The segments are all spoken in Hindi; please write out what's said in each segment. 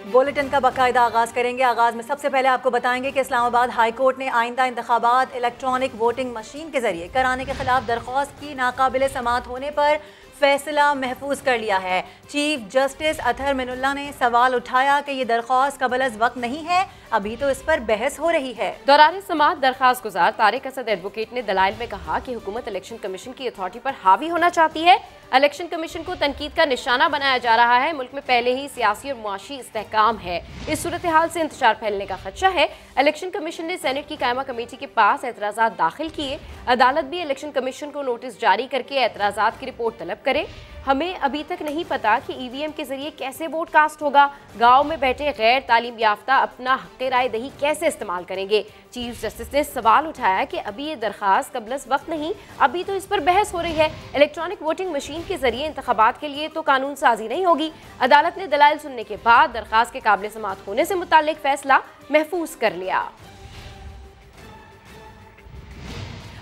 बुलेटिन का बाकायदा आगाज करेंगे। आगाज में सबसे पहले आपको बताएंगे कि इस्लामाबाद हाई कोर्ट ने आइंदा इंतखाबात इलेक्ट्रॉनिक वोटिंग मशीन के जरिए कराने के खिलाफ दरख्वास्त की नाकाबिल समाअत होने पर फैसला महफूज कर लिया है। चीफ जस्टिस अतहर मिनुल्लाह ने सवाल उठाया कि ये दरख्वास्त कबल वक्त नहीं है, अभी तो इस पर बहस हो रही है। दौरान समाअत दरख्वास्त गुजार तारिक असद एडवोकेट ने दलाइल में कहा कि हुकूमत इलेक्शन कमीशन की अथॉरिटी पर हावी होना चाहती है। इलेक्शन कमीशन को तनकीद का निशाना बनाया जा रहा है। मुल्क में पहले ही सियासी और मुआशी इस्तेहकाम है, इस सूरत हाल से इंतशार फैलने का खदशा है। इलेक्शन कमीशन ने सेनेट की कायमा कमेटी के पास एतराज़ात दाखिल किए। अदालत भी इलेक्शन कमीशन को नोटिस जारी करके एतराज़ात की रिपोर्ट तलब करे। हमें अभी तक नहीं पता कि ईवीएम के जरिए कैसे वोट कास्ट होगा। गांव में बैठे गैर तालीम याफ्ता अपना हक़ राय दही कैसे इस्तेमाल करेंगे। चीफ जस्टिस ने सवाल उठाया कि अभी ये दरख्वास्त कबल वक्त नहीं, अभी तो इस पर बहस हो रही है। इलेक्ट्रॉनिक वोटिंग मशीन के जरिए इंतखाबात के लिए तो कानून साजी नहीं होगी। अदालत ने दलाइल सुनने के बाद दरख्वास्त के काबिल समाअत होने से मुताल्लिक फैसला महफूज कर लिया।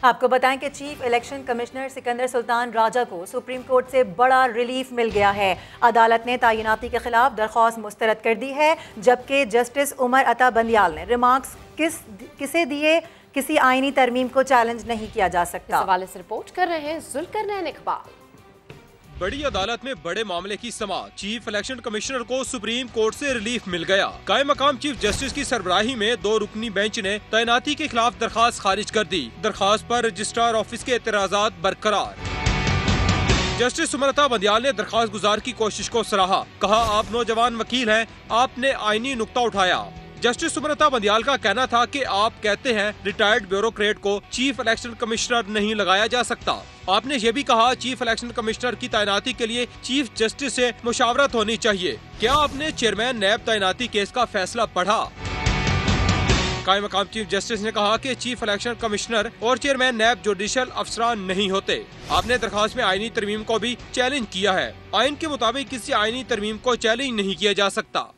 आपको बताएं कि chief election commissioner Sikandar Sultan Raja को सुप्रीम कोर्ट से बड़ा रिलीफ मिल गया है। अदालत ने तैनाती के खिलाफ दरख्वास्त मुस्तरद कर दी है, जबकि जस्टिस उमर अता बंदियाल ने रिमार्क्स किसे दिए, किसी आईनी तरमीम को चैलेंज नहीं किया जा सकता। इस हवाले से रिपोर्ट कर रहे हैं जुल्करनैन इकबाल। बड़ी अदालत में बड़े मामले की समाअत, चीफ इलेक्शन कमिश्नर को सुप्रीम कोर्ट से रिलीफ मिल गया। कायम मकाम चीफ जस्टिस की सरबराही में 2 रुकनी बेंच ने तैनाती के खिलाफ दरख्वास्त खारिज कर दी। दरख्वास्त पर रजिस्ट्रार ऑफिस के एतराज़ात बरकरार। जस्टिस सुमरता बंदियाल ने दरख्वास्त गुजार की कोशिश को सराहा। कहा, आप नौजवान वकील हैं, आपने आईनी नुक्ता उठाया। जस्टिस सुमरता बंदियाल का कहना था कि आप कहते हैं रिटायर्ड ब्यूरोक्रेट को चीफ इलेक्शन कमिश्नर नहीं लगाया जा सकता। आपने ये भी कहा चीफ इलेक्शन कमिश्नर की तैनाती के लिए चीफ जस्टिस से मुशावरत होनी चाहिए। क्या आपने चेयरमैन नैब तैनाती केस का फैसला पढ़ा? कायम मकाम चीफ जस्टिस ने कहा कि चीफ इलेक्शन कमिश्नर और चेयरमैन नैब जुडिशल अफसरान नहीं होते। आपने दरख्वास्त में आईनी तरमीम को भी चैलेंज किया है। आइन के मुताबिक किसी आईनी तरमीम को चैलेंज नहीं किया जा सकता।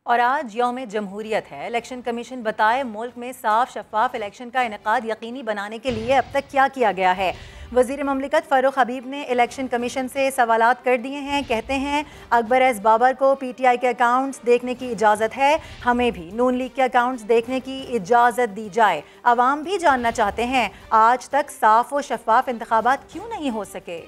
और आज यौम जमहूरियत है। इलेक्शन कमीशन बताए मुल्क में साफ शफाफ इलेक्शन का इनेकाद यकीनी बनाने के लिए अब तक क्या किया गया है। वज़ीर ममलिकत फ़ारूक हबीब ने इलेक्शन कमीशन से सवालात कर दिए हैं। कहते हैं अकबर एस बाबर को पीटीआई के अकाउंट्स देखने की इजाज़त है, हमें भी नून लीग के अकाउंट्स देखने की इजाज़त दी जाए। अवाम भी जानना चाहते हैं आज तक साफ और शफाफ इंतखाबात क्यों नहीं हो सके।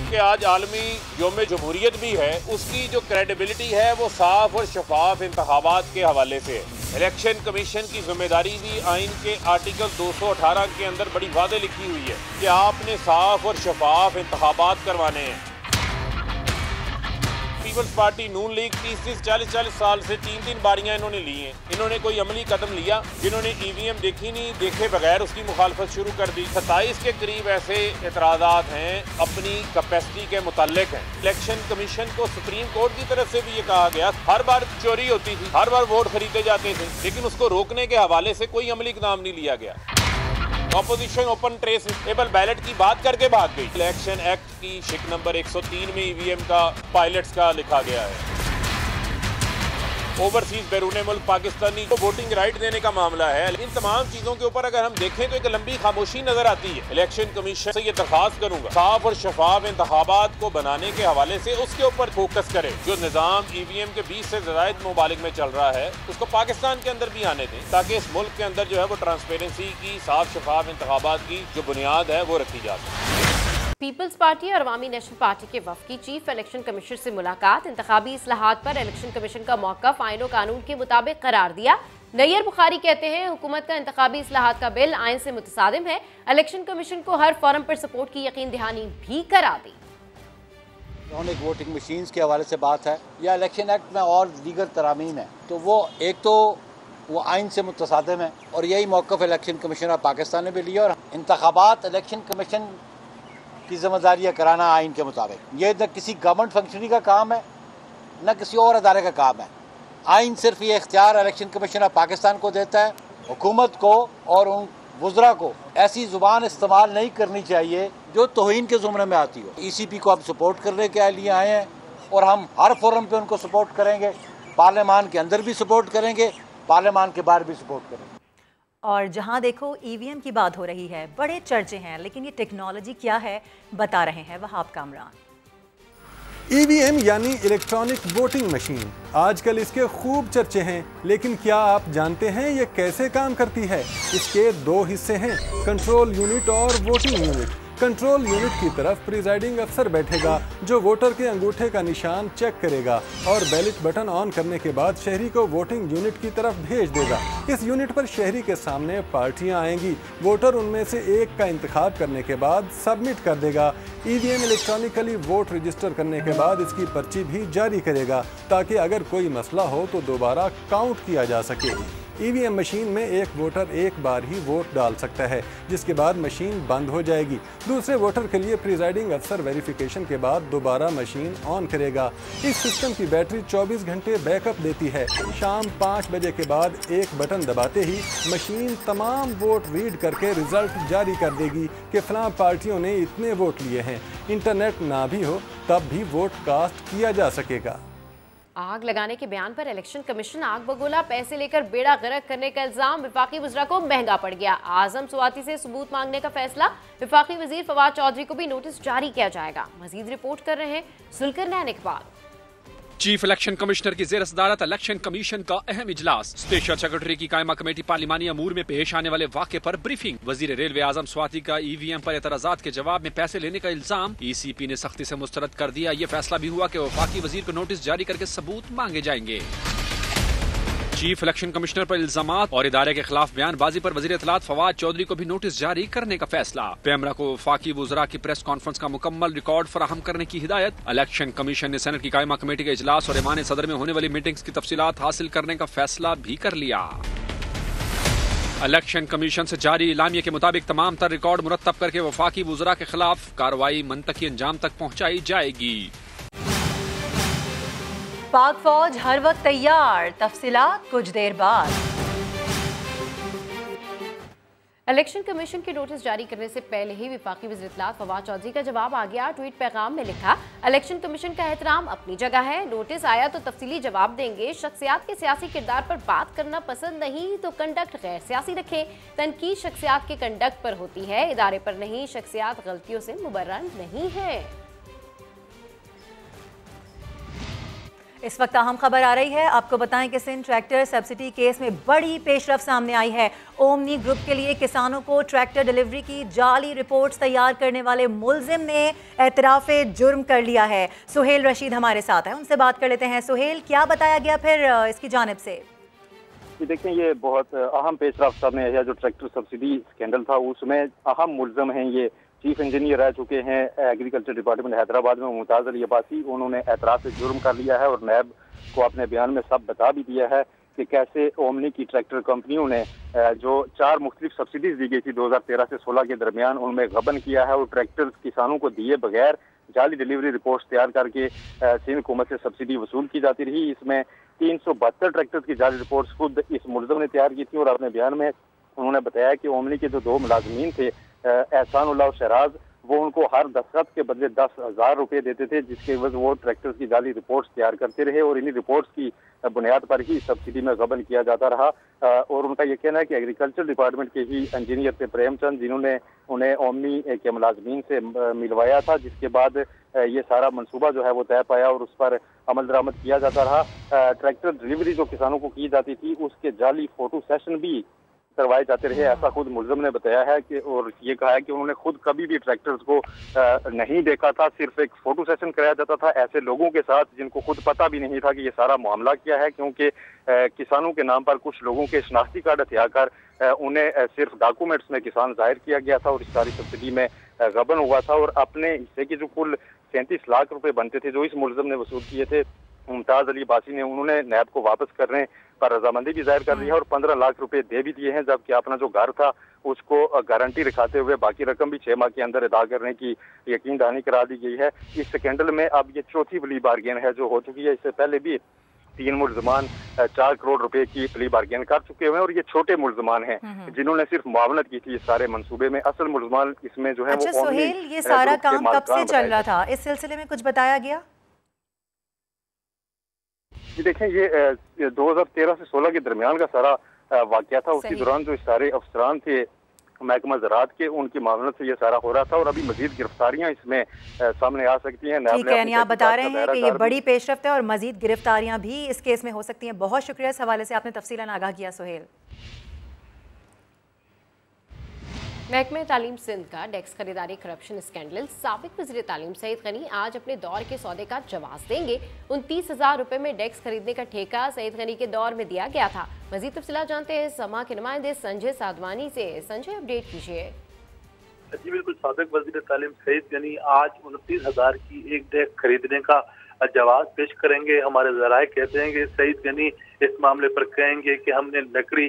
कि आज आलमी यौम जमहूरियत भी है, उसकी जो क्रेडिबिलिटी है वो साफ और शफाफ इंतखाबात के हवाले से है। इलेक्शन कमीशन की जिम्मेदारी भी आइन के आर्टिकल 218 के अंदर बड़ी वादे लिखी हुई है कि आपने साफ और शफाफ इंतखाबात करवाने हैं। पीपल्स पार्टी नून लीग 30-40 साल से 3 बारियां इन्होंने ली हैं। इन्होंने कोई अमली कदम लिया? जिन्होंने ईवीएम देखी नहीं, देखे बगैर उसकी मुखालफत शुरू कर दी। 27 के करीब ऐसे एतराज़ात हैं अपनी कैपेसिटी के मुताल्लिक हैं। इलेक्शन कमीशन को सुप्रीम कोर्ट की तरफ से भी ये कहा गया, हर बार चोरी होती थी, हर बार वोट खरीदे जाते थे, लेकिन उसको रोकने के हवाले से कोई अमली इक़दाम नहीं लिया गया। ऑपोजिशन ओपन ट्रेसेबल बैलेट की बात करके भाग गई। इलेक्शन एक्ट की शिक नंबर 103 में ईवीएम का पायलट्स का लिखा गया है। ओवरसीज बैरून मुल्क पाकिस्तानी को वोटिंग राइट देने का मामला है। इन तमाम चीजों के ऊपर अगर हम देखें तो एक लंबी खामोशी नजर आती है। इलेक्शन कमीशन से ये दरखास्त करूंगा साफ और शफाफ इंतखाबात को बनाने के हवाले से उसके ऊपर फोकस करे। जो निजाम ईवीएम के 20 से ज्यादा ममालिक में चल रहा है उसको पाकिस्तान के अंदर भी आने दें, ताकि इस मुल्क के अंदर जो है वो ट्रांसपेरेंसी की, साफ शफाफ इंतखाबात की जो बुनियाद है वो रखी जा सके। पीपल्स पार्टी और अवामी नेशनल पार्टी के वफ़द की चीफ इलेक्शन कमिश्नर से मुलाकात। इंतखाबी इस्लाहात पर इलेक्शन कमीशन का मौक़िफ़ आइन और कानून के मुताबिक करार दिया। नैयर बुखारी कहते हैं हुकूमत का इंतखाबी इस्लाहात का बिल आइन से मुतसादिम है। इलेक्शन कमीशन को हर फॉरम पर सपोर्ट की यकीन दहानी भी करा दी। इलेक्ट्रॉनिक वोटिंग मशीन्स के हवाले से बात है या इलेक्शन एक्ट में और दीगर तरामीम है, तो वो एक तो वो आइन से मुतसादिम है और यही मौक़िफ़ इलेक्शन कमीशन ऑफ पाकिस्तान ने भी लिया। और इंतखाबात इलेक्शन कमीशन की जिम्मेदारियाँ कराना आइन के मुताबिक, ये न किसी गवर्नमेंट फंक्शनरी का काम है न किसी और अदारे का काम है। आइन सिर्फ ये इख्तियार इलेक्शन कमीशन ऑफ पाकिस्तान को देता है। हुकूमत को और उन वुज़रा को ऐसी ज़ुबान इस्तेमाल नहीं करनी चाहिए जो तौहीन के ज़ुमरे में आती हो। ECP को हम सपोर्ट करने के लिए आए हैं और हम हर फोरम पे उनको सपोर्ट करेंगे। पार्लियामान के अंदर भी सपोर्ट करेंगे, पार्लियामान के बाहर भी सपोर्ट करेंगे। और जहां देखो ईवीएम की बात हो रही है, बड़े चर्चे हैं, लेकिन ये टेक्नोलॉजी क्या है बता रहे हैं वहाब कामरान। ईवीएम यानी इलेक्ट्रॉनिक वोटिंग मशीन, आजकल इसके खूब चर्चे हैं, लेकिन क्या आप जानते हैं ये कैसे काम करती है? इसके दो हिस्से हैं, कंट्रोल यूनिट और वोटिंग यूनिट। कंट्रोल यूनिट की तरफ प्रिजाइडिंग अफसर बैठेगा जो वोटर के अंगूठे का निशान चेक करेगा और बैलेट बटन ऑन करने के बाद शहरी को वोटिंग यूनिट की तरफ भेज देगा। इस यूनिट पर शहरी के सामने पार्टियां आएंगी, वोटर उनमें से एक का इंतखाब करने के बाद सबमिट कर देगा। ईवीएम इलेक्ट्रॉनिकली वोट रजिस्टर करने के बाद इसकी पर्ची भी जारी करेगा ताकि अगर कोई मसला हो तो दोबारा काउंट किया जा सके। ईवीएम मशीन में एक वोटर एक बार ही वोट डाल सकता है, जिसके बाद मशीन बंद हो जाएगी। दूसरे वोटर के लिए प्रिजाइडिंग अफसर वेरिफिकेशन के बाद दोबारा मशीन ऑन करेगा। इस सिस्टम की बैटरी 24 घंटे बैकअप देती है। शाम 5 बजे के बाद एक बटन दबाते ही मशीन तमाम वोट रीड करके रिजल्ट जारी कर देगी कि फलां पार्टियों ने इतने वोट लिए हैं। इंटरनेट ना भी हो तब भी वोट कास्ट किया जा सकेगा। आग लगाने के बयान पर इलेक्शन कमीशन आग बगोला पैसे लेकर बेड़ा गर्क करने का इल्जाम विफाकी वज़रा को महंगा पड़ गया। आजम स्वाति से सबूत मांगने का फैसला, विफाकी वजीर फवाद चौधरी को भी नोटिस जारी किया जाएगा। मजीद रिपोर्ट कर रहे हैं Zulqarnain Iqbal. Chief election commissioner की जेर सदारत इलेक्शन कमीशन का अहम इजलास, स्पेशल सेक्रेटरी की कायमा कमेटी पार्लिमानी अमूर में पेश आने वाले वाक़े पर ब्रीफिंग। वजीर रेलवे आजम स्वाति का ईवीएम पर एतराजात के जवाब में पैसे लेने का इल्जाम ECP ने सख्ती से मुस्तरद कर दिया। ये फैसला भी हुआ कि वफाकी वजीर को नोटिस जारी करके सबूत मांगे जाएंगे। चीफ इलेक्शन कमिश्नर पर इल्जामात और इदारे के खिलाफ बयानबाजी पर वजीर इत्तलात फवाद चौधरी को भी नोटिस जारी करने का फैसला। पेमरा को वफाकी वज़रा की प्रेस कॉन्फ्रेंस का मुकम्मल रिकॉर्ड फराहम करने की हिदायत। इलेक्शन कमीशन ने सेनेट की कायमा कमेटी के इजलास और ईमान सदर में होने वाली मीटिंग्स की तफसीलात हासिल करने का फैसला भी कर लिया। इलेक्शन कमीशन से जारी इलामिये के मुताबिक तमाम तर रिकॉर्ड मुरतब करके वफाकी वज़रा के खिलाफ कार्रवाई मंतकी अंजाम तक पहुँचाई जाएगी। पाक फौज हर वक्त तैयार, तफसीलात कुछ देर बाद। इलेक्शन कमीशन के नोटिस जारी करने से पहले ही विफाकी वज़ीर इत्तलात फवाद चौधरी का जवाब आ गया। ट्वीट पैगाम में लिखा, इलेक्शन कमीशन का एहतराम अपनी जगह है, नोटिस आया तो तफसीली जवाब देंगे। शख्सियात के सियासी किरदार पर बात करना पसंद नहीं तो कंडक्ट गैर सियासी रखें। तनकीद शख्सियात के कंडक्ट पर होती है, इदारे पर नहीं। शख्सियात गलतियों से मुबर्रा नहीं है। इस वक्त अहम खबर आ रही है, आपको बताएं कि सिंध ट्रैक्टर सब्सिडी केस में बड़ी पेशरफ सामने आई है। ओमनी ग्रुप के लिए किसानों को ट्रैक्टर डिलीवरी की जाली रिपोर्ट्स तैयार करने वाले मुलजिम ने एतराफ़े जुर्म कर लिया है। सुहेल रशीद हमारे साथ है, उनसे बात कर लेते हैं। सुहेल, क्या बताया गया फिर इसकी जानिब से? देखें, ये बहुत अहम पेशरफ सामने आया। जो ट्रैक्टर सब्सिडी स्कैंडल था उसमें अहम मुलजिम हैं ये चीफ इंजीनियर रह चुके हैं एग्रीकल्चर डिपार्टमेंट हैदराबाद में मुमताज़ अली अब्बासी। उन्होंने एतराफ़ से जुर्म कर लिया है और नैब को अपने बयान में सब बता भी दिया है कि कैसे ओमनी की ट्रैक्टर कंपनियों ने जो 4 मुख्तलिफ सब्सिडीज दी गई थी 2013 से 16 के दरमियान, उनमें गबन किया है और ट्रैक्टर किसानों को दिए बगैर जाली डिलीवरी रिपोर्ट्स तैयार करके सिंध हुकूमत से सब्सिडी वसूल की जाती रही। इसमें 372 ट्रैक्टर की जाली रिपोर्ट्स खुद इस मुलज़म ने तैयार की थी और अपने बयान में उन्होंने बताया कि ओमनी के जो 2 मुलाजमीन थे एहसानुल्लाह और शहराज, वो उनको हर दस्तखत के बदले 10,000 रुपये देते थे, जिसके वजह वो ट्रैक्टर्स की जाली रिपोर्ट्स तैयार करते रहे और इन्हीं रिपोर्ट्स की बुनियाद पर ही सब्सिडी में गबन किया जाता रहा। और उनका ये कहना है कि एग्रीकल्चर डिपार्टमेंट के ही इंजीनियर थे प्रेमचंद, जिन्होंने उन्हें ओमनी के मुलाजमीन से मिलवाया था, जिसके बाद ये सारा मनसूबा जो है वो तय पाया और उस पर अमल दरामद किया जाता रहा। ट्रैक्टर डिलीवरी जो किसानों को की जाती थी उसके जाली फोटो सेशन भी करवाए जाते रहे, ऐसा खुद मुलज़म ने बताया है कि, और ये कहा है कि उन्होंने खुद कभी भी ट्रैक्टर्स को नहीं देखा था, सिर्फ एक फोटो सेशन कराया जाता था ऐसे लोगों के साथ जिनको खुद पता भी नहीं था कि ये सारा मामला क्या है, क्योंकि किसानों के नाम पर कुछ लोगों के शनाख्ती कार्ड हथिया कर उन्हें सिर्फ डॉक्यूमेंट्स में किसान जाहिर किया गया था और इस सारी सब्सिडी में गबन हुआ था। और अपने हिस्से के जो कुल 37 लाख रुपए बनते थे जो इस मुलज़म ने वसूल किए थे, मुमताज़ अली अब्बासी ने उन्होंने नैब को वापस करने पर रजामंदी भी जाहिर कर दी है और 15 लाख रुपए दे भी दिए हैं, जबकि अपना जो घर था उसको गारंटी दिखाते हुए बाकी रकम भी 6 माह के अंदर अदा करने की यकीन दहानी करा दी गई है। इस स्कैंडल में अब ये चौथी प्ली बार्गेन है जो हो चुकी है। इससे पहले भी 3 मुलजमान 4 करोड़ रुपए की प्ली बार्गेन कर चुके हुए हैं और ये छोटे मुलजमान हैं जिन्होंने सिर्फ मुआवनत की थी इस सारे मंसूबे में। असल मुलजमान इसमें जो है वो सुहेल, ये सारा काम कब से चल रहा था, इस सिलसिले में कुछ बताया गया? जी देखें, ये 2013 से 16 के दरमियान का सारा वाकया था। उसी दौरान जो सारे अफसरान थे महकमा ज़राअत के, उनकी मामले से ये सारा हो रहा था और अभी मजीद गिरफ्तारियां इसमें सामने आ सकती हैं। ठीक है, आप बता रहे हैं कि ये बड़ी पेशरफ्त है और मजीद गिरफ्तारियां भी इस केस में हो सकती हैं। बहुत शुक्रिया इस हवाले से आपने तफसीलन आगाह किया सुहेल। महकमे तालीम सिंध का डेक्स खरीदारी करप्शन स्कैंडल, साबिक वज़ीर तालीम सईद गनी आज अपने दौर के सौदे का जवाब देंगे। 29,000 रुपए में डेक्स खरीदने का ठेका सईद गनी के दौर में दिया गया था। मजीद तफसीलात जानते हैं समा के नुमाइंदे संजय साधवानी से। संजय, अपडेट कीजिए। जी बिल्कुल, साबिक वज़ीर तालीम सईद गनी आज 29,000 की एक डेस्क खरीदने का जवाब पेश करेंगे। हमारे ज़राए कहते हैं कि सईद गनी इस मामले पर कहेंगे कि हमने लकड़ी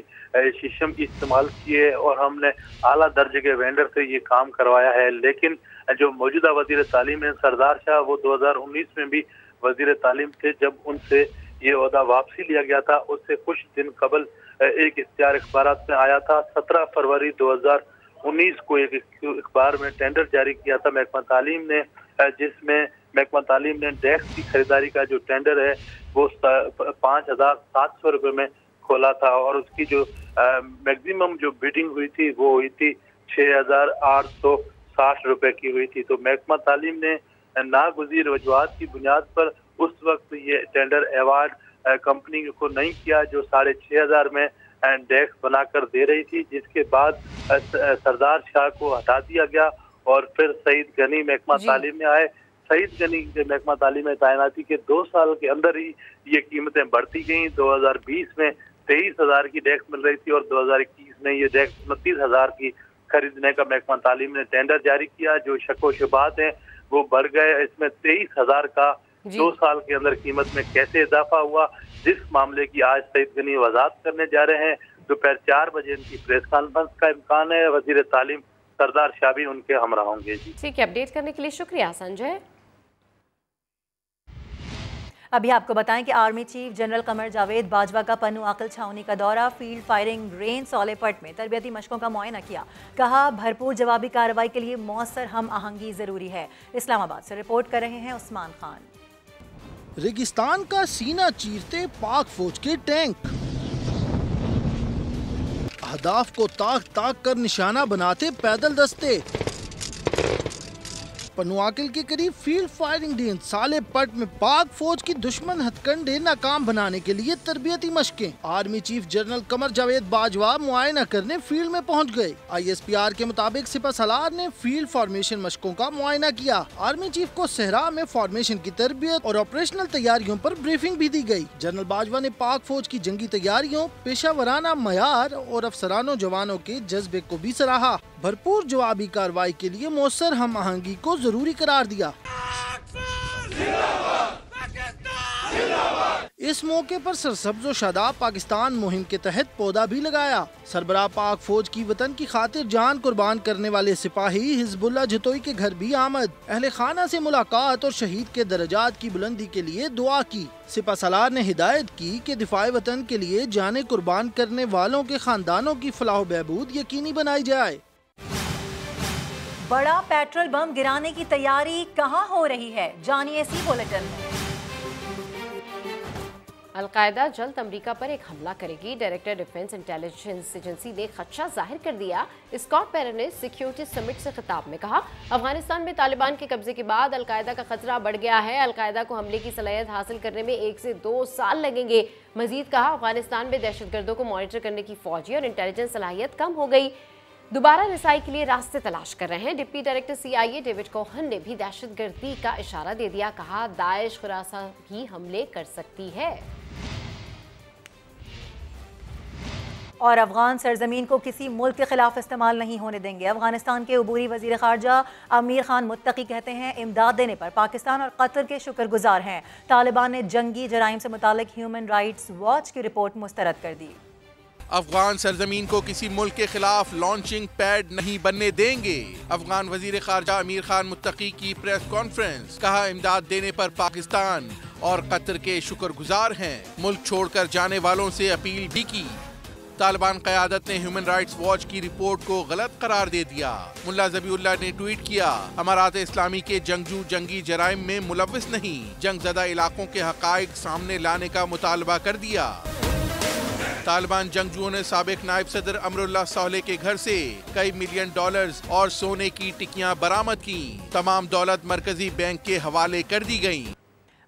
शीशम इस्तेमाल किए और हमने आला दर्जे के वेंडर से ये काम करवाया है। लेकिन जो मौजूदा वज़ीर तालीम है सरदार शाह, वो 2019 में भी वज़ीर तालीम थे जब उनसे ये ओहदा वापसी लिया गया था। उससे कुछ दिन कबल एक इश्तिहार अखबारात में आया था। 17 फरवरी 2019 को एक अखबार में टेंडर जारी किया था महकमा तालीम ने, जिसमें महकमा तालीम ने डेस्क की खरीदारी का जो टेंडर है वो 5,700 रुपये में खोला था और उसकी जो मैक्सिमम जो बिडिंग हुई थी वो हुई थी 6,860 रुपये की हुई थी। तो महकमा तालीम ने नागुज़ीर वजूहात की बुनियाद पर उस वक्त ये टेंडर अवार्ड कंपनी को नहीं किया जो 6,500 में डेस्क बनाकर दे रही थी, जिसके बाद सरदार शाह को हटा दिया गया और फिर सईद गनी महकमा तालीम में आए। सईद गनी के महकमा तालीम में तैनाती के 2 साल के अंदर ही ये कीमतें बढ़ती गईं। 2020 में 23,000 की डेस्क मिल रही थी और 2021 में ये डेस्क 29,000 की खरीदने का महकमा तालीम ने टेंडर जारी किया। जो शको शुबात हैं वो बढ़ गए। इसमें 23,000 का 2 साल के अंदर कीमत में कैसे इजाफा हुआ, जिस मामले की आज सईद गनी वजाहत करने जा रहे हैं। दोपहर 4 बजे इनकी प्रेस कॉन्फ्रेंस का इम्कान है। वज़ीर तालीम सरदार शाह भी उनके हमरा होंगे। जी ठीक है, अपडेट करने के लिए शुक्रिया संजय। अभी आपको बताएं कि army chief general Qamar Javed Bajwa का पन्नू आकल छावनी का दौरा, फील्ड फायरिंग रेंज सोलेपट में तरबियती मशकों का मुआयना किया। कहा भरपूर जवाबी कार्रवाई के लिए मौसर हम आहंगी जरूरी है। इस्लामाबाद से रिपोर्ट कर रहे हैं उस्मान खान। रेगिस्तान का सीना चीरते पाक फौज के टैंक, अहदाफ को ताक ताक कर निशाना बनाते पैदल दस्ते। पनुआकिल के करीब फील्ड फायरिंग रेंज सालेपट में पाक फौज की दुश्मन हथकंडे नाकाम बनाने के लिए तरबियती मशकें। Army chief general Qamar Javed Bajwa मुआयना करने फील्ड में पहुंच गए। ISPR के मुताबिक सिपह सलार ने फील्ड फॉर्मेशन मशकों का मुआयना किया। आर्मी चीफ को सहरा में फॉर्मेशन की तरबियत और ऑपरेशनल तैयारियों पर ब्रीफिंग भी दी गई। जनरल बाजवा ने पाक फौज की जंगी तैयारियों, पेशावराना मयार और अफसरानों जवानों के जज्बे को भी सराहा। भरपूर जवाबी कार्रवाई के लिए मौसर हम आहंगी को जरूरी करार दिया। इस मौके पर सरसब्ज और शादाब पाकिस्तान मुहिम के तहत पौधा भी लगाया। सरबराह पाक फौज की वतन की खातिर जान कुर्बान करने वाले सिपाही हिजबुल्लाह जतोई के घर भी आमद। अहले खाना से मुलाकात और शहीद के दर्जात की बुलंदी के लिए दुआ की। सिपह सलार ने हिदायत की कि दिफाए वतन के लिए जाने कुर्बान करने वालों के खानदानों की फलाह बहबूद यकीनी बनाई जाए। बड़ा पेट्रोल बम गिराने की तैयारी कहां हो रही है, जानिए इसी बुलेटिन में। अलकायदा जल्द अमेरिका पर एक हमला करेगी। डायरेक्टर डिफेंस इंटेलिजेंस एजेंसी ने खदशा जाहिर कर दिया। स्कॉट पेरन ने सिक्योरिटी समिट से खिताब में कहा, अफगानिस्तान में तालिबान के कब्जे के बाद अलकायदा का खतरा बढ़ गया है। अलकायदा को हमले की सलाहियत हासिल करने में 1 से 2 साल लगेंगे। मजीद कहा, अफगानिस्तान में दहशतगर्दों को मॉनिटर करने की फौजी और इंटेलिजेंस सलाहियत कम हो गई। दोबारा रिसाई के लिए रास्ते तलाश कर रहे हैं। Deputy director CIA David Cohen ने भी दहशतगर्दी का इशारा दे दिया। कहा, दाइश खुरासा भी हमले कर सकती है। और अफगान सरजमीन को किसी मुल्क के खिलाफ इस्तेमाल नहीं होने देंगे। अफगानिस्तान के अबूरी वजीर खारजा अमीर खान मुत्तकी कहते हैं, इमदाद देने पर पाकिस्तान और कतर के शुक्रगुजार हैं। तालिबान ने जंगी जराइम से मुतालिक ह्यूमन राइट्स वॉच की रिपोर्ट मुस्तरद कर दी। अफगान सरजमीन को किसी मुल्क के खिलाफ लॉन्चिंग पैड नहीं बनने देंगे। अफगान वजीर खारजा अमीर खान मुत्तकी की प्रेस कॉन्फ्रेंस। कहा, इमदाद देने पर पाकिस्तान और कतर के शुक्रगुजार हैं। मुल्क छोड़कर जाने वालों से अपील भी की। तालिबान क़यादत ने ह्यूमन राइट्स वॉच की रिपोर्ट को गलत करार दे दिया। मुल्ला ज़बीउल्लाह ने ट्वीट किया, अमारात इस्लामी के जंगजू जंगी जराइम में मुलव्विस नहीं, जंग ज़दा इलाकों के हक़ाइक़ सामने लाने का मुतालबा कर दिया। तालिबान जंगजुओं ने साबिक नायब सदर अमरुल्लाह सोलेह के घर से कई $मिलियन और सोने की टिकियां बरामद की। तमाम दौलत मरकजी बैंक के हवाले कर दी गई।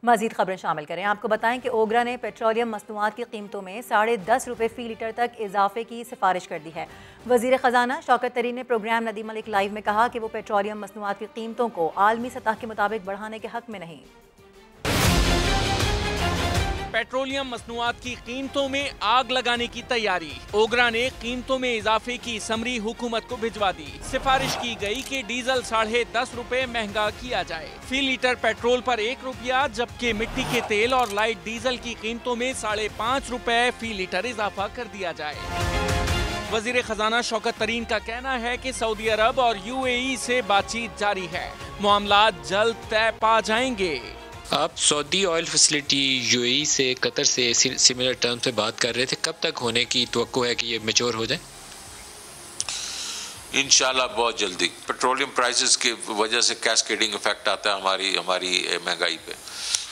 मजीद खबरें शामिल करें। आपको बताएं कि ओगरा ने पेट्रोलियम मसनूआत की कीमतों में ₹10.5 फी लीटर तक इजाफे की सिफारिश कर दी है। वजीर खजाना शौकत तरीन ने प्रोग्राम नदी मलिक लाइव में कहा कि वो पेट्रोलियम मसनूआत की कीमतों को आलमी सतह के मुताबिक बढ़ाने के हक में नहीं। पेट्रोलियम मसनूआत की कीमतों में आग लगाने की तैयारी। ओगरा ने कीमतों में इजाफे की समरी हुकूमत को भिजवा दी। सिफारिश की गई कि डीजल ₹10.5 महंगा किया जाए। फी लीटर पेट्रोल पर ₹1, जबकि मिट्टी के तेल और लाइट डीजल की कीमतों में ₹5.5 फी लीटर इजाफा कर दिया जाए। वजीर खजाना शौकत तरीन का कहना है कि सऊदी अरब और UAE से बातचीत जारी है। मामला जल्द तय पा जाएंगे। आप सऊदी ऑयल फैसिलिटी UAE से कतर से सिमिलर टर्म्स पे बात कर रहे थे, कब तक होने की तवक्को है कि ये मैच्योर हो जाए? इंशाल्लाह बहुत जल्दी। पेट्रोलियम प्राइसेस की वजह से कैस्केडिंग इफेक्ट आता है हमारी महंगाई पे।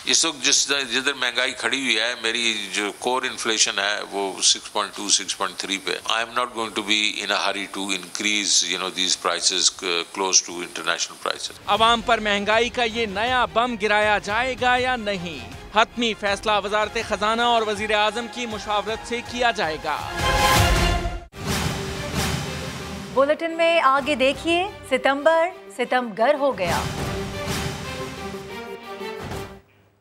इस वक्त जिधर महंगाई खड़ी हुई है, मेरी जो कोर इन्फ्लेशन है वो 6.2 6.3 पे। I am not going to be in a hurry to increase these prices close to international prices. अवाम पर महंगाई का ये नया बम गिराया जाएगा या नहीं, हतमी फैसला वजारत खजाना और वजीर आजम की मुशावरत से किया जाएगा। बुलेटिन में आगे देखिए, सितंबर हो गया।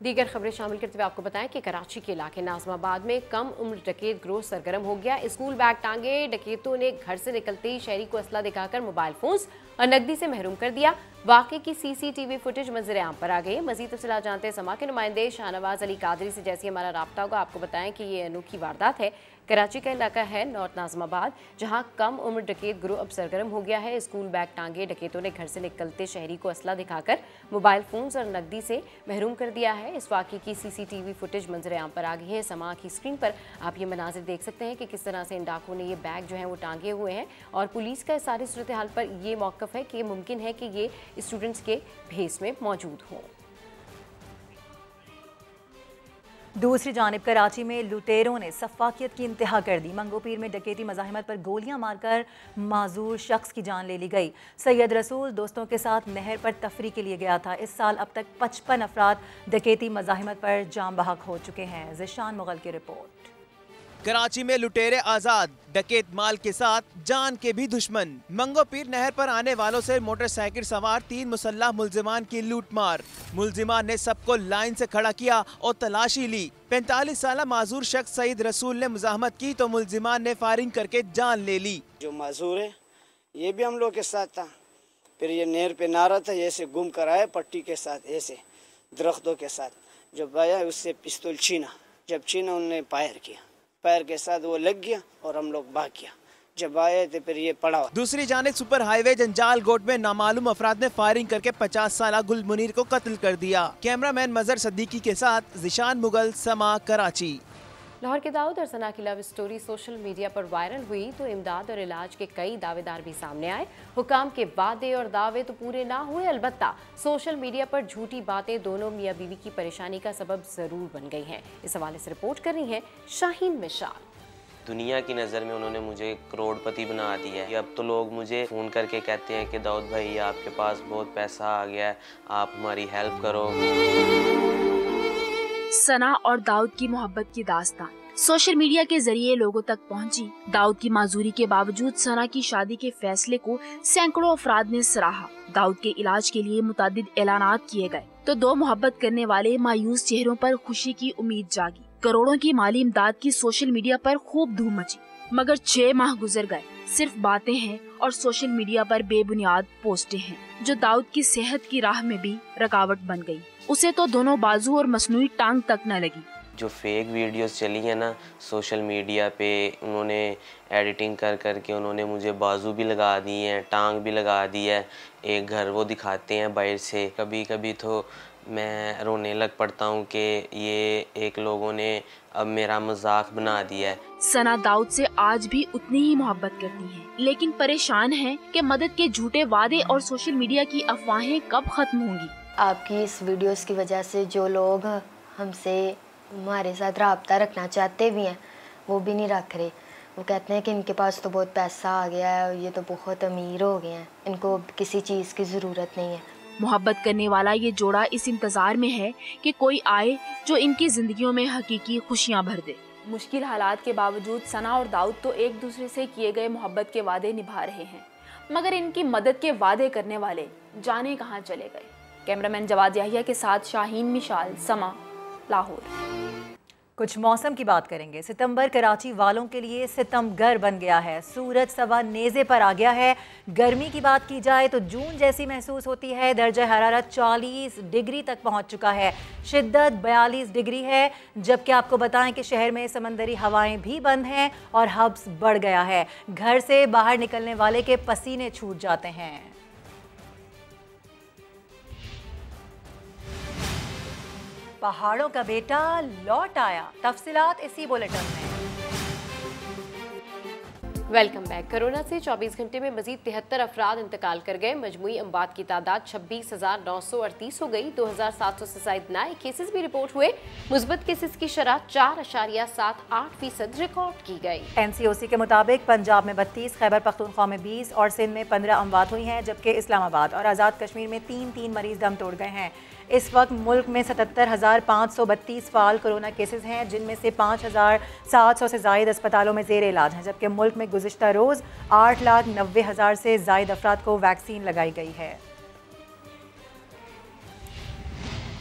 दीगर खबरें शामिल करते हुए आपको बताएं कि कराची के इलाके नाजमाबाद में कम उम्र डकैत गिरोह सरगर्म हो गया। स्कूल बैग टांगे डकैतों ने घर से निकलते ही शहरी को असला दिखाकर मोबाइल फोन्स और नकदी से महरूम कर दिया। वाक़े की CCTV फुटेज मंजर आम पर आ गई है। मजीद तफसीलात जानते हैं समा के नुमाइंदे शाहनवाज अली कादरी से। जैसे हमारा राब्ता होगा आपको बताएं कि ये अनोखी वारदात है। कराची का इलाका है नॉर्थ नाजमाबाद, जहां कम उम्र डकैत गिरोह अब सरगर्म हो गया है। स्कूल बैग टांगे डकैतों ने घर से निकलते शहरी को असला दिखाकर मोबाइल फोन्स और नकदी से महरूम कर दिया है। इस वाक़े की CCTV फुटेज मंजर आम पर आ गई है। समा की स्क्रीन पर आप ये मनाजिर देख सकते हैं कि किस तरह से इन डाकुओं ने ये बैग जो है वो टांगे हुए हैं। और पुलिस का सारी सूरत हाल पर ये मौक़िफ़ है कि मुमकिन है कि ये स्टूडेंट्स के भेस में मौजूद हों। दूसरी जानिब कराची में लुटेरों ने सफाकियत की इंतहा कर दी। मंगोपीर में डकैती मज़ाहिमत पर गोलियां मारकर माजूर शख्स की जान ले ली गई। सैयद रसूल दोस्तों के साथ नहर पर तफरी के लिए गया था। इस साल अब तक 55 अफराद डकैती मज़ाहिमत पर जाम बहक हो चुके हैं। ज़िशान मुगल की रिपोर्ट। कराची में लुटेरे आजाद, डकैत माल के साथ जान के भी दुश्मन। मंगोपीर नहर पर आने वालों से मोटरसाइकिल सवार 3 मुसल्लह मुलजिमान की लूट मार। मुलजिमान ने सबको लाइन से खड़ा किया और तलाशी ली। 45 साल माजूर शख्स सईद रसूल ने मुजाहमत की तो मुलजिमान ने फायरिंग करके जान ले ली। जो माजूर है ये भी हम लोग के साथ था। फिर ये नहर पे नारा था, ऐसे गुम कराया पट्टी के साथ, ऐसे दरख्तों के साथ। जब आया उससे पिस्तौल छीना, जब छीना उन्होंने फायर किया, पैर के साथ वो लग गया और हम लोग भाग गया। जब आए थे फिर ये पड़ा। दूसरी जानिब सुपर हाईवे जंजाल गोट में नामालूम अफराद ने फायरिंग करके 50 साल गुल मुनीर को कत्ल कर दिया। कैमरामैन मजहर सद्दीकी के साथ ज़िशान मुगल, समा, कराची। लाहौर के दाऊद और सना की लव स्टोरी सोशल मीडिया पर वायरल हुई तो इमदाद और इलाज के कई दावेदार भी सामने आए। हुकाम के वादे और दावे तो पूरे ना हुए, अलबत्ता सोशल मीडिया पर झूठी बातें दोनों मियाँ बीवी की परेशानी का सबब जरूर बन गई हैं। इस हवाले से रिपोर्ट कर रही हैं शाहीन मिशाल। दुनिया की नज़र में उन्होंने मुझे करोड़पति बना दिया है। अब तो लोग मुझे फ़ोन करके कहते हैं कि दाऊद भाई आपके पास बहुत पैसा आ गया है, आप हमारी हेल्प करो। सना और दाऊद की मोहब्बत की दास्तान सोशल मीडिया के जरिए लोगों तक पहुंची। दाऊद की माजूरी के बावजूद सना की शादी के फैसले को सैकड़ों अफराद ने सराहा। दाऊद के इलाज के लिए मुतादिद ऐलानात किए गए तो दो मोहब्बत करने वाले मायूस चेहरों पर खुशी की उम्मीद जागी। करोड़ों की माली इमदाद की सोशल मीडिया पर खूब धूम मची, मगर 6 माह गुजर गए, सिर्फ बातें हैं और सोशल मीडिया पर बेबुनियाद पोस्टें हैं जो दाऊद की सेहत की राह में भी रुकावट बन गई। उसे तो दोनों बाजू और मसनूई टांग तक न लगी। जो फेक वीडियोस चली है ना सोशल मीडिया पे, उन्होंने एडिटिंग कर करके उन्होंने मुझे बाजू भी लगा दी है, टांग भी लगा दी है। एक घर वो दिखाते हैं बाहर से। कभी कभी तो मैं रोने लग पड़ता हूँ कि ये एक लोगों ने अब मेरा मजाक बना दिया है। सना दाऊद से आज भी उतनी ही मोहब्बत करती है, लेकिन परेशान है कि मदद के झूठे वादे और सोशल मीडिया की अफवाहें कब खत्म होंगी। आपकी इस वीडियोस की वजह से जो लोग हमसे हमारे साथ राब्ता रखना चाहते भी हैं वो भी नहीं रख रहे। वो कहते हैं कि इनके पास तो बहुत पैसा आ गया है और ये तो बहुत अमीर हो गए हैं, इनको किसी चीज़ की ज़रूरत नहीं है। मोहब्बत करने वाला ये जोड़ा इस इंतजार में है कि कोई आए जो इनकी जिंदगियों में हकीकी खुशियां भर दे। मुश्किल हालात के बावजूद सना और दाऊद तो एक दूसरे से किए गए मोहब्बत के वादे निभा रहे हैं, मगर इनकी मदद के वादे करने वाले जाने कहां चले गए। कैमरामैन जवाद याहिया के साथ शाहीन मिशाल, समा, लाहौर। कुछ मौसम की बात करेंगे। सितंबर कराची वालों के लिए सितमगर बन गया है। सूरज सवा नेज़े पर आ गया है। गर्मी की बात की जाए तो जून जैसी महसूस होती है। दर्जा हरारत 40 डिग्री तक पहुंच चुका है। शिद्दत 42 डिग्री है। जबकि आपको बताएं कि शहर में समंदरी हवाएं भी बंद हैं और हब्स बढ़ गया है। घर से बाहर निकलने वाले के पसीने छूट जाते हैं। पहाड़ों का बेटा लौट आया। तफसीलात इसी बुलेटिन में। Welcome back. कोरोना से 24 घंटे में मजीद 73 अफराद इंतकाल कर गए। मजमूई अमवात की तादाद 26,938 हो गई। 2,700 से ज़ायद नए केसेस भी रिपोर्ट हुए। मुस्बत केसेस की शरह 4.78% रिकॉर्ड की गई। NCOC के मुताबिक पंजाब में 32, खैबर पख्तूनख्वा में 20 और सिंध में 15 अमवात हुई हैं, जबकि इस्लामाबाद और आज़ाद कश्मीर में 3 मरीज दम तोड़ गए हैं। इस वक्त मुल्क में 77,532 फाल कोरोना केसेस हैं, जिनमें से 5,700 से ज़ायद अस्पतालों में ज़ेर इलाज हैं, जबकि मुल्क में गुज़िश्ता रोज़ 8,90,000 से ज़ायद अफराद को वैक्सीन लगाई गई है।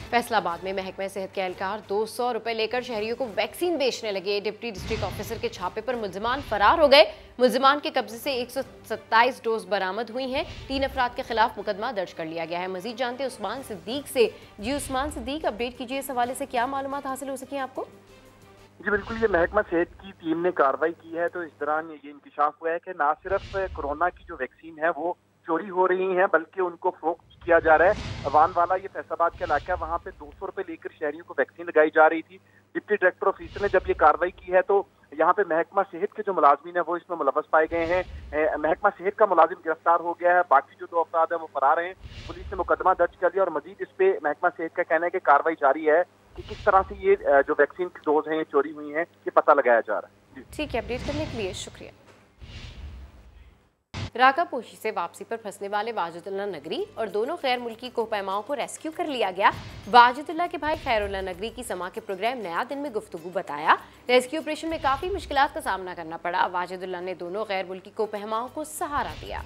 फैसलाबाद में महकमा सेहत के एहलकार 200 रुपए लेकर शहरियों को वैक्सीन बेचने लगे। डिप्टी डिस्ट्रिक्ट ऑफिसर के छापे पर मुल्जिमान फरार हो गए। मुल्जिमान के कब्जे से 127 डोज बरामद हुई हैं। 3 अफराद के खिलाफ मुकदमा दर्ज कर लिया गया है। मजीद जानते हैं उस्मान सिद्दीक से। जी उस्मान सिद्दीक, अपडेट कीजिए इस हवाले से, क्या मालूमात हासिल हो सकी आपको? जी बिल्कुल, ये महकमा सेहत की टीम ने कार्रवाई की है। तो इस दौरान ये इंकशाफ हुआ है कि ना सिर्फ कोरोना की जो वैक्सीन है वो चोरी हो रही हैं, बल्कि उनको फरोख्त किया जा रहा है। अवान वाला ये फैसलाबाद का इलाका है, वहाँ पे 200 रुपए लेकर शहरियों को वैक्सीन लगाई जा रही थी। डिप्टी डायरेक्टर ऑफिसर ने जब ये कार्रवाई की है तो यहाँ पे महकमा सेहत के जो मुलाजमीन है वो इसमें मुलव्वस पाए गए हैं। महकमा सेहत का मुलाजिम गिरफ्तार हो गया है। बाकी जो 2 अफराद है वो फरार हैं। पुलिस ने मुकदमा दर्ज कर लिया और मजीद इस पे महकमा सेहत का कहना है कि कार्रवाई जारी है कि किस तरह से ये जो वैक्सीन की डोज हैं ये चोरी हुई हैं, ये पता लगाया जा रहा है। ठीक है, अपडेट करने के लिए शुक्रिया। राकापोशी से वापसी पर फंसने वाले वाजिदुल्लाह नगरी और दोनों गैर मुल्की कोहपैमाओं को रेस्क्यू कर लिया गया। वाजिदुल्लाह के भाई खैरुल्लाह नगरी की समा के प्रोग्राम नया दिन में गुफ्तगू बताया। रेस्क्यू ऑपरेशन में काफ़ी मुश्किलात का सामना करना पड़ा। वाजिदुल्लाह ने दोनों गैर मुल्की कोहपैमाओं को सहारा दिया।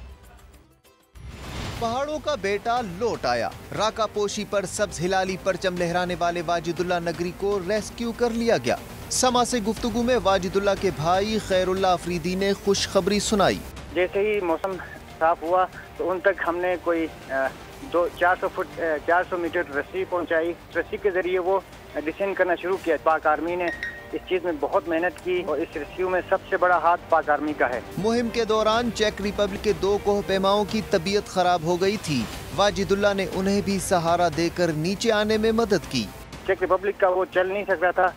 पहाड़ों का बेटा लौट आया। राकापोशी पर सब्ज हिलाली परचम लहराने वाले वाजिदुल्लाह नगरी को रेस्क्यू कर लिया गया। समा से गुफ्तगू में वाजिदुल्लाह के भाई खैरुल्लाह अफरीदी ने खुशखबरी सुनाई। जैसे ही मौसम साफ हुआ तो उन तक हमने कोई 400 मीटर रस्सी पहुंचाई। रस्सी के जरिए वो डिसेंड करना शुरू किया। पाक आर्मी ने इस चीज में बहुत मेहनत की और इस रेस्क्यू में सबसे बड़ा हाथ पाक आर्मी का है। मुहिम के दौरान चेक रिपब्लिक के 2 कोहपैमाओं की तबीयत खराब हो गई थी। वाजिदुल्लाह ने उन्हें भी सहारा देकर नीचे आने में मदद की। चेक रिपब्लिक का वो चल नहीं सकता था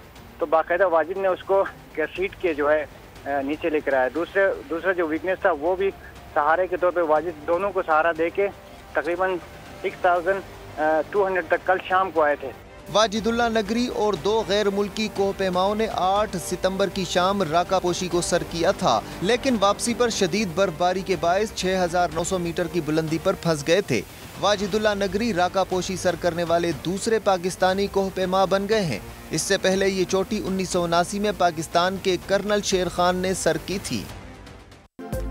तो बाकायदा वाजिद ने उसको कैसीट के जो है नीचे लेकर आया। दूसरा जो वीकनेस था वो भी सहारे के तौर पे वाजिद दोनों को सहारा देके तकरीबन 6200 तक कल शाम को आए थे। वाजिदुल्लाह नगरी और 2 गैर मुल्की कोहपैमाओं ने 8 सितंबर की शाम राकापोशी को सर किया था, लेकिन वापसी पर शदीद बर्फबारी के बायस 6900 मीटर की बुलंदी पर फंस गए थे। वाजिदुल्लाह नगरी राकापोशी सर करने वाले दूसरे पाकिस्तानी कोहपैमा बन गए हैं। इससे पहले ये चोटी 1979 में पाकिस्तान के कर्नल शेर खान ने सर की थी।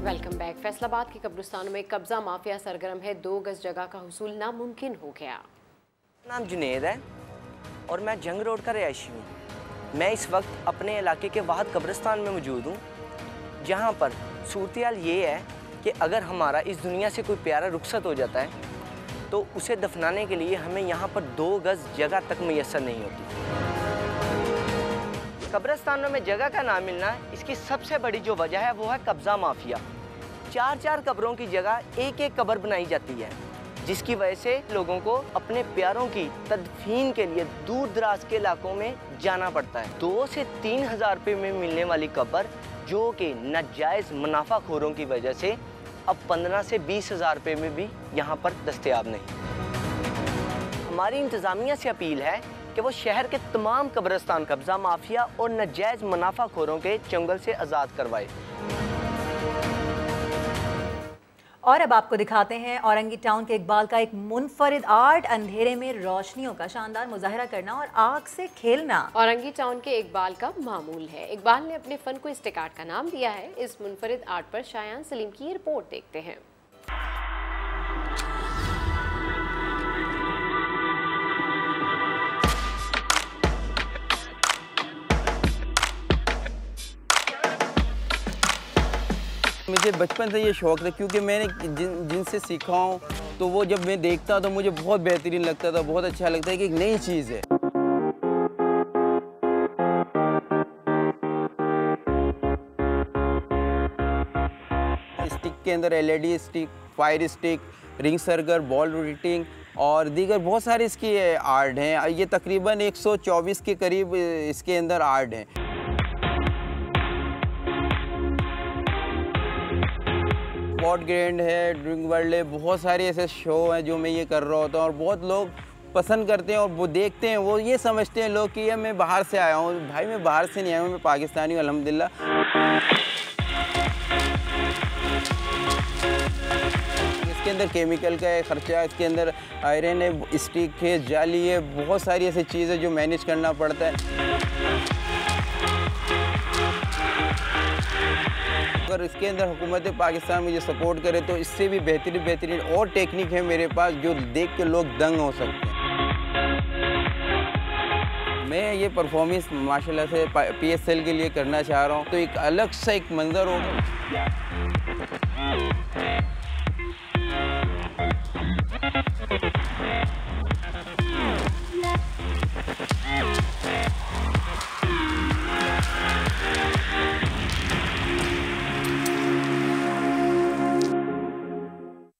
Welcome back. फैसलाबाद के कब्रिस्तानों में कब्जा माफिया सरगर्म है। 2 गज जगह का हुसूल नामुमकिन हो गया। नाम जुनेद है और मैं जंग रोड का रिहायशी हूँ। मैं इस वक्त अपने इलाके के वाहद कब्रिस्तान में मौजूद हूँ, जहाँ पर सूरत-ए-हाल ये है कि अगर हमारा इस दुनिया से कोई प्यारा रुखसत हो जाता है तो उसे दफनाने के लिए हमें यहाँ पर 2 गज जगह तक मैसर नहीं होती। कब्रिस्तानों में जगह का ना मिलना, इसकी सबसे बड़ी जो वजह है वो है कब्ज़ा माफिया। 4-4 कब्रों की जगह एक कब्र बनाई जाती है, जिसकी वजह से लोगों को अपने प्यारों की तदफीन के लिए दूर दराज के इलाकों में जाना पड़ता है। 2 से 3 हज़ार रुपये में मिलने वाली कब्र, जो कि नाजायज़ मुनाफाखोरों की वजह से अब 15 से 20 हज़ार रुपये में भी यहाँ पर दस्तयाब नहीं। हमारी इंतज़ामिया से अपील है कि वो शहर के तमाम कब्रिस्तान कब्जा माफिया और नाजायज मुनाफाखोरों के चंगुल से आज़ाद करवाए। और अब आपको दिखाते हैं औरंगी टाउन के इकबाल का एक मुनफरिद आर्ट, अंधेरे में रोशनियों का शानदार मुजाहरा करना और आग से खेलना। औरंगी टाउन के इकबाल का मामूल है। इकबाल ने अपने फन को स्टिक आर्ट का नाम दिया है। इस मुनफरिद आर्ट पर शायान सलीम की रिपोर्ट देखते हैं। मुझे बचपन से ये शौक़ था, क्योंकि मैंने जिनसे सीखा हूँ तो वो जब मैं देखता तो मुझे बहुत बेहतरीन लगता था, बहुत अच्छा लगता है कि एक नई चीज़ है। स्टिक के अंदर LED stick, fire stick, ring circle, ball rotating और दीगर बहुत सारे इसकी आर्ट हैं। ये तकरीबन 124 के करीब इसके अंदर आर्ट हैं। स्पॉट ग्रैंड है, ड्रिंक वर्ल्ड है, बहुत सारे ऐसे शो हैं जो मैं ये कर रहा होता हूँ और बहुत लोग पसंद करते हैं और वो देखते हैं, वो ये समझते हैं लोग कि ये मैं बाहर से आया हूँ। भाई मैं बाहर से नहीं आया हूँ, मैं पाकिस्तानी हूँ अल्हम्दुलिल्लाह। इसके अंदर केमिकल का है खर्चा, इसके अंदर आयरन है, स्टिक है, जाली है, बहुत सारी ऐसी चीज़ें जो मैनेज करना पड़ता है। अगर इसके अंदर हुकूमत पाकिस्तान मुझे सपोर्ट करे तो इससे भी बेहतरीन और टेक्निक है मेरे पास जो देख के लोग दंग हो सकते हैं। मैं ये परफॉर्मेंस माशाल्लाह से PSL के लिए करना चाह रहा हूँ, तो एक अलग सा एक मंजर होगा।